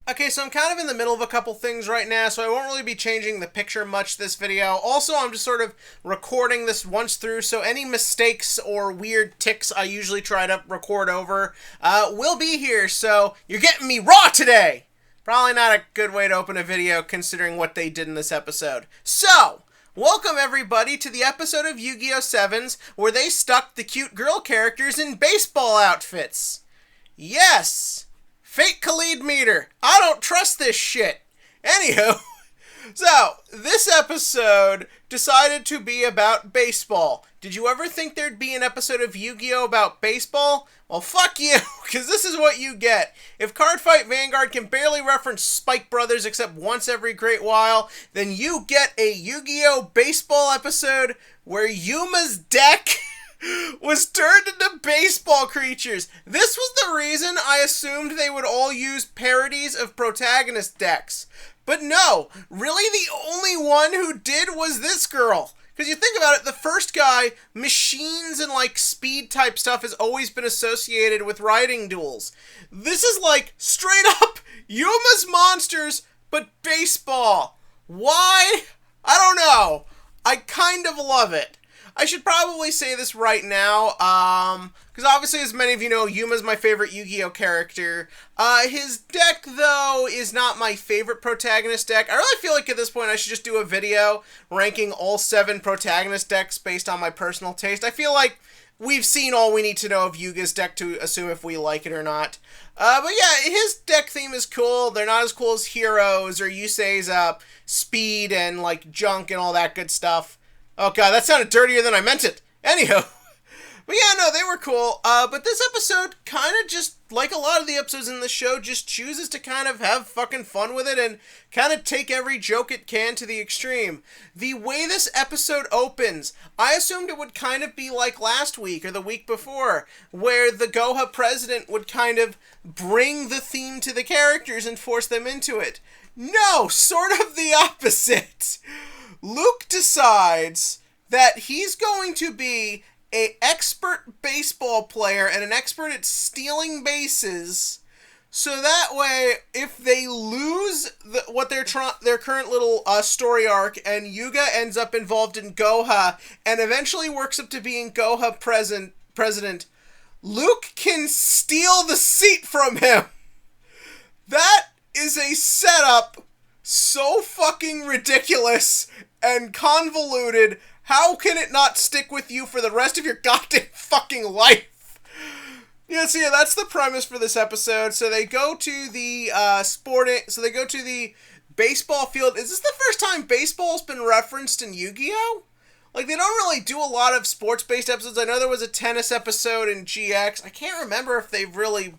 Okay, so I'm kind of in the middle of a couple things right now, so I won't really be changing the picture much this video. Also, I'm just sort of recording this once through, so any mistakes or weird ticks I usually try to record over will be here, so you're getting me raw today! Probably not a good way to open a video considering what they did in this episode. So, welcome everybody to the episode of Yu-Gi-Oh! 7s where they stuck the cute girl characters in baseball outfits. Yes! Fake Khalid meter. I don't trust this shit. Anywho, so this episode decided to be about baseball. Did you ever think there'd be an episode of Yu-Gi-Oh! About baseball? Well, fuck you, because this is what you get. If Cardfight Vanguard can barely reference Spike Brothers except once every great while, then you get a Yu-Gi-Oh! Baseball episode where Yuma's deck was turned into baseball creatures. This was the reason I assumed they would all use parodies of protagonist decks. But no, really the only one who did was this girl. Because you think about it, the first guy, machines and like speed type stuff has always been associated with riding duels. This is like straight up Yuma's monsters, but baseball. Why? I don't know. I kind of love it. I should probably say this right now, because obviously, as many of you know, Yuma's my favorite Yu-Gi-Oh! Character. His deck, though, is not my favorite protagonist deck. I really feel like at this point I should just do a video ranking all 7 protagonist decks based on my personal taste. I feel like we've seen all we need to know of Yuga's deck to assume if we like it or not. But yeah, his deck theme is cool. They're not as cool as Heroes or Yusei's speed and like junk and all that good stuff. Oh god, that sounded dirtier than I meant it. Anywho. But yeah, no, they were cool. But this episode kind of just, like a lot of the episodes in the show, just chooses to kind of have fucking fun with it and kind of take every joke it can to the extreme. The way this episode opens, I assumed it would kind of be like last week or the week before, where the Goha president would kind of bring the theme to the characters and force them into it. No, sort of the opposite. Luke decides that he's going to be an expert baseball player and an expert at stealing bases, so that way, if they lose their current little story arc, and Yuga ends up involved in Goha and eventually works up to being Goha president, Luke can steal the seat from him. That is a setup so fucking ridiculous and convoluted. How can it not stick with you for the rest of your goddamn fucking life? Yeah, so yeah, that's the premise for this episode. So they go to the they go to the baseball field. Is this the first time baseball's been referenced in Yu-Gi-Oh? Like, they don't really do a lot of sports-based episodes. I know there was a tennis episode in GX. I can't remember if they've really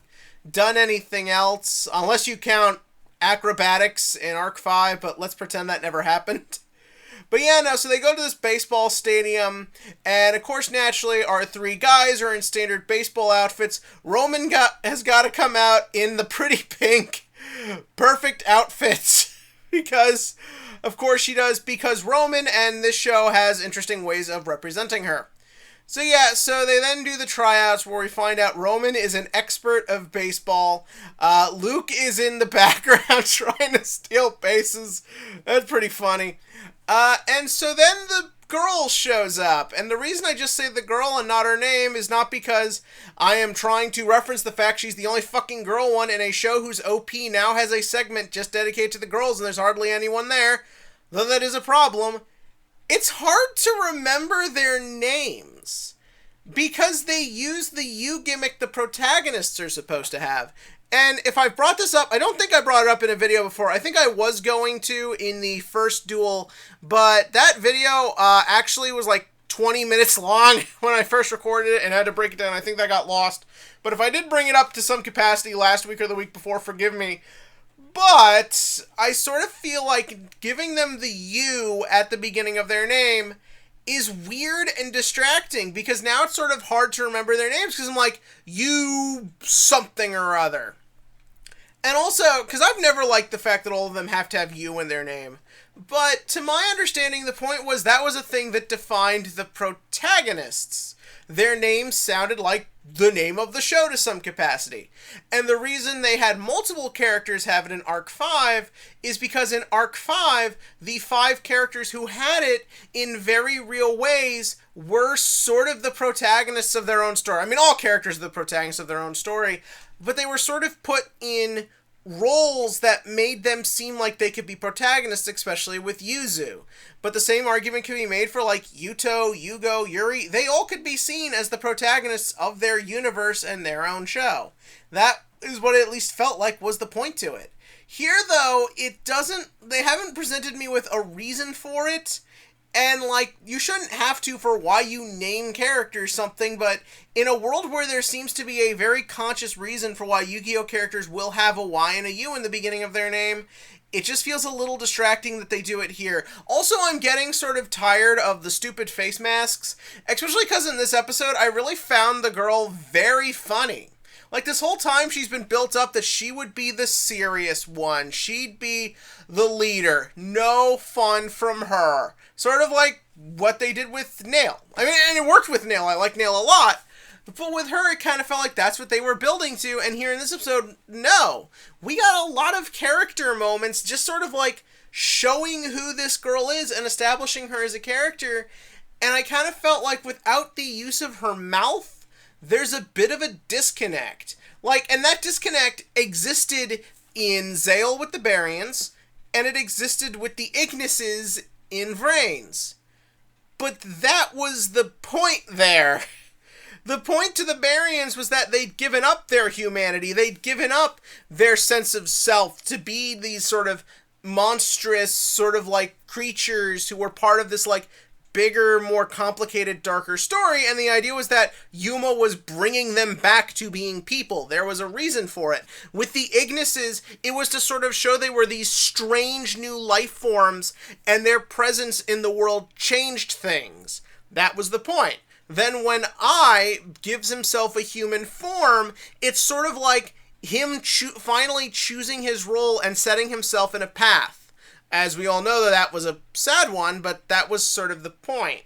done anything else, unless you count acrobatics in Arc 5, but let's pretend that never happened. But yeah, no, so they go to this baseball stadium, and of course, naturally, our 3 guys are in standard baseball outfits. Roman has got to come out in the pretty pink, perfect outfits, because, of course she does, because Roman and this show has interesting ways of representing her. So yeah, so they then do the tryouts where we find out Roman is an expert of baseball. Luke is in the background trying to steal bases. That's pretty funny. And so then the girl shows up. And the reason I just say the girl and not her name is not because I am trying to reference the fact she's the only fucking girl one in a show whose OP now has a segment just dedicated to the girls and there's hardly anyone there. Though that is a problem. It's hard to remember their names because they use the U gimmick the protagonists are supposed to have. And if I've brought this up, I don't think I brought it up in a video before. I think I was going to in the first duel, but that video actually was like 20 minutes long when I first recorded it and had to break it down. I think that got lost. But if I did bring it up to some capacity last week or the week before, forgive me. But I sort of feel like giving them the U at the beginning of their name is weird and distracting because now it's sort of hard to remember their names because I'm like, you something or other. And also, because I've never liked the fact that all of them have to have you in their name. But to my understanding, the point was that was a thing that defined the protagonists. Their names sounded like the name of the show to some capacity. And the reason they had multiple characters have it in Arc 5 is because in Arc 5, the 5 characters who had it in very real ways were sort of the protagonists of their own story. I mean, all characters are the protagonists of their own story, but they were sort of put in roles that made them seem like they could be protagonists, especially with Yuzu. But the same argument can be made for like Yuto, Yugo, Yuri. They all could be seen as the protagonists of their universe and their own show. That is what it at least felt like was the point to it. Here, though, they haven't presented me with a reason for it. And, like, you shouldn't have to for why you name characters something, but in a world where there seems to be a very conscious reason for why Yu-Gi-Oh! Characters will have a Y and a U in the beginning of their name, it just feels a little distracting that they do it here. Also, I'm getting sort of tired of the stupid face masks, especially because in this episode, I really found the girl very funny. Like, this whole time she's been built up that she would be the serious one. She'd be the leader. No fun from her. Sort of like what they did with Nail. I mean, and it worked with Nail. I like Nail a lot. But with her, it kind of felt like that's what they were building to. And here in this episode, no. We got a lot of character moments just sort of like showing who this girl is and establishing her as a character. And I kind of felt like without the use of her mouth, there's a bit of a disconnect. Like, and that disconnect existed in Zale with the Baryons, and it existed with the Ignises in Vrains. But that was the point there. The point to the Baryons was that they'd given up their humanity. They'd given up their sense of self to be these sort of monstrous, sort of like creatures who were part of this like bigger, more complicated, darker story, and the idea was that Yuma was bringing them back to being people. There was a reason for it. With the Ignises, it was to sort of show they were these strange new life forms, and their presence in the world changed things. That was the point. Then when I gives himself a human form, it's sort of like him finally choosing his role and setting himself in a path. As we all know, that was a sad one, but that was sort of the point.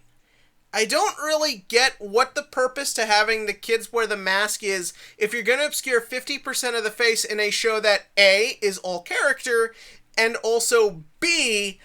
I don't really get what the purpose to having the kids wear the mask is if you're going to obscure 50% of the face in a show that A, is all character, and also B,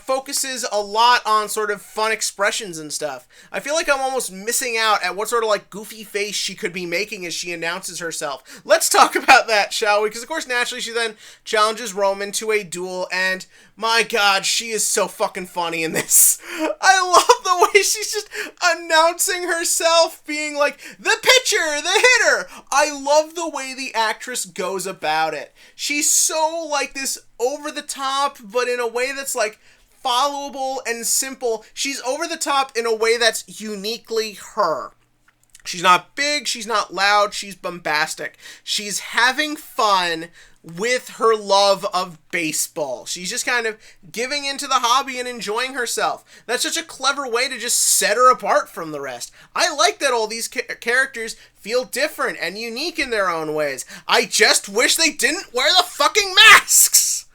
focuses a lot on sort of fun expressions and stuff. I feel like I'm almost missing out at what sort of like goofy face she could be making as she announces herself. Let's talk about that, shall we? Because of course naturally she then challenges Roman to a duel, and my god, she is so fucking funny in this. I love the way she's just announcing herself, being like, the pitcher, the hitter. I love the way the actress goes about it. She's so like this over the top, but in a way that's like followable and simple. She's over the top in a way that's uniquely her. She's not big, she's not loud, she's bombastic. She's having fun with her love of baseball. She's just kind of giving into the hobby and enjoying herself. That's such a clever way to just set her apart from the rest. I like that all these characters feel different and unique in their own ways. I just wish they didn't wear the fucking masks!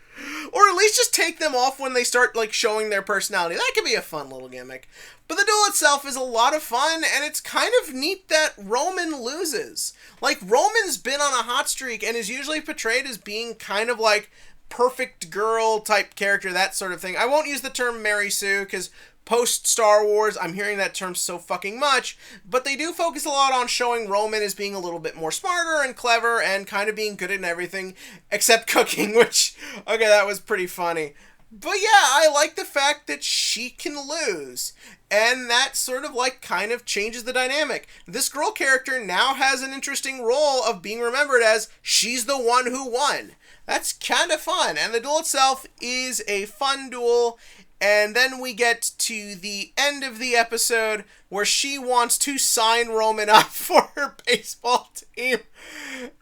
Or at least just take them off when they start, like, showing their personality. That could be a fun little gimmick. But the duel itself is a lot of fun, and it's kind of neat that Roman loses. Like, Roman's been on a hot streak and is usually portrayed as being kind of like perfect girl type character, that sort of thing. I won't use the term Mary Sue, because post-Star Wars, I'm hearing that term so fucking much, but they do focus a lot on showing Roman as being a little bit more smarter and clever and kind of being good at everything except cooking, which, okay, that was pretty funny. But yeah, I like the fact that she can lose, and that sort of like kind of changes the dynamic. This girl character now has an interesting role of being remembered as she's the one who won. That's kind of fun, and the duel itself is a fun duel. And then we get to the end of the episode where she wants to sign Roman up for her baseball team.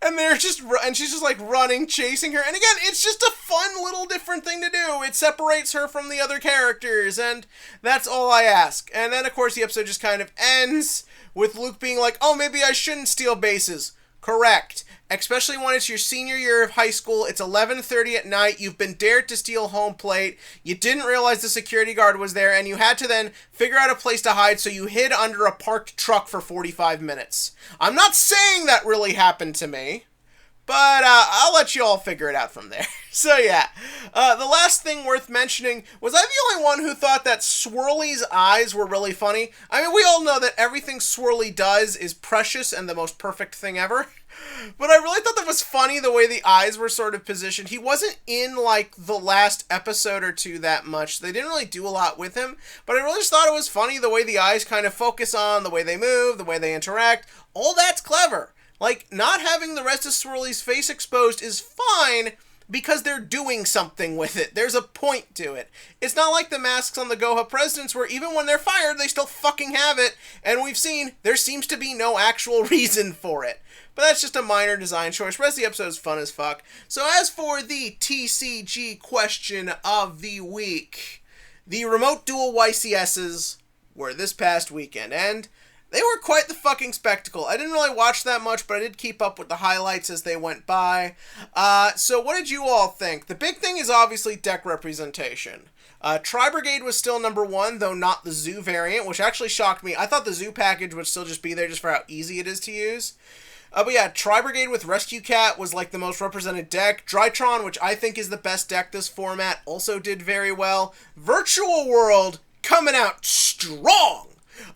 And she's just like running, chasing her. And again, it's just a fun little different thing to do. It separates her from the other characters, and that's all I ask. And then of course the episode just kind of ends with Luke being like, oh, maybe I shouldn't steal bases. Correct. Especially when it's your senior year of high school, it's 11:30 at night, you've been dared to steal home plate, you didn't realize the security guard was there, and you had to then figure out a place to hide, so you hid under a parked truck for 45 minutes. I'm not saying that really happened to me, but I'll let you all figure it out from there. So yeah, the last thing worth mentioning, was I the only one who thought that Swirly's eyes were really funny? I mean, we all know that everything Swirly does is precious and the most perfect thing ever. But I really thought that was funny, the way the eyes were sort of positioned. He wasn't in, like, the last episode or two that much. They didn't really do a lot with him. But I really just thought it was funny, the way the eyes kind of focus on, the way they move, the way they interact. All that's clever. Like, not having the rest of Swirly's face exposed is fine, because they're doing something with it. There's a point to it. It's not like the masks on the Goha presidents, where even when they're fired, they still fucking have it. And we've seen there seems to be no actual reason for it. But that's just a minor design choice. The rest of the episode is fun as fuck. So as for the TCG question of the week, the remote dual YCSs were this past weekend, and they were quite the fucking spectacle. I didn't really watch that much, but I did keep up with the highlights as they went by. So what did you all think? The big thing is obviously deck representation. Tri-Brigade was still number one, though not the Zoo variant, which actually shocked me. I thought the Zoo package would still just be there just for how easy it is to use. But yeah, Tri-Brigade with Rescue Cat was like the most represented deck. Drytron, which I think is the best deck this format, also did very well. Virtual World coming out strong!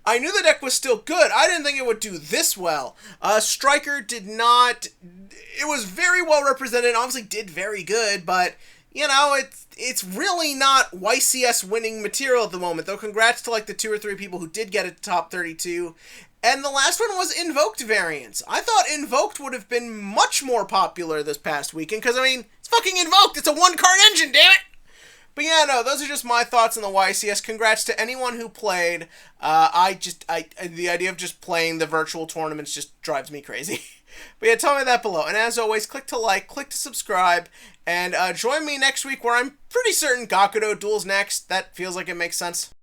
I knew the deck was still good. I didn't think it would do this well. Striker did not... It was very well represented, obviously did very good, but, you know, it's really not YCS winning material at the moment, though congrats to, like, the 2 or 3 people who did get it to top 32. And the last one was Invoked variants. I thought Invoked would have been much more popular this past weekend, because, I mean, it's fucking Invoked! It's a one-card engine, damn it! But yeah, no, those are just my thoughts on the YCS. Congrats to anyone who played. The idea of just playing the virtual tournaments just drives me crazy. But yeah, tell me that below. And as always, click to like, click to subscribe, and join me next week where I'm pretty certain Gakudo duels next. That feels like it makes sense.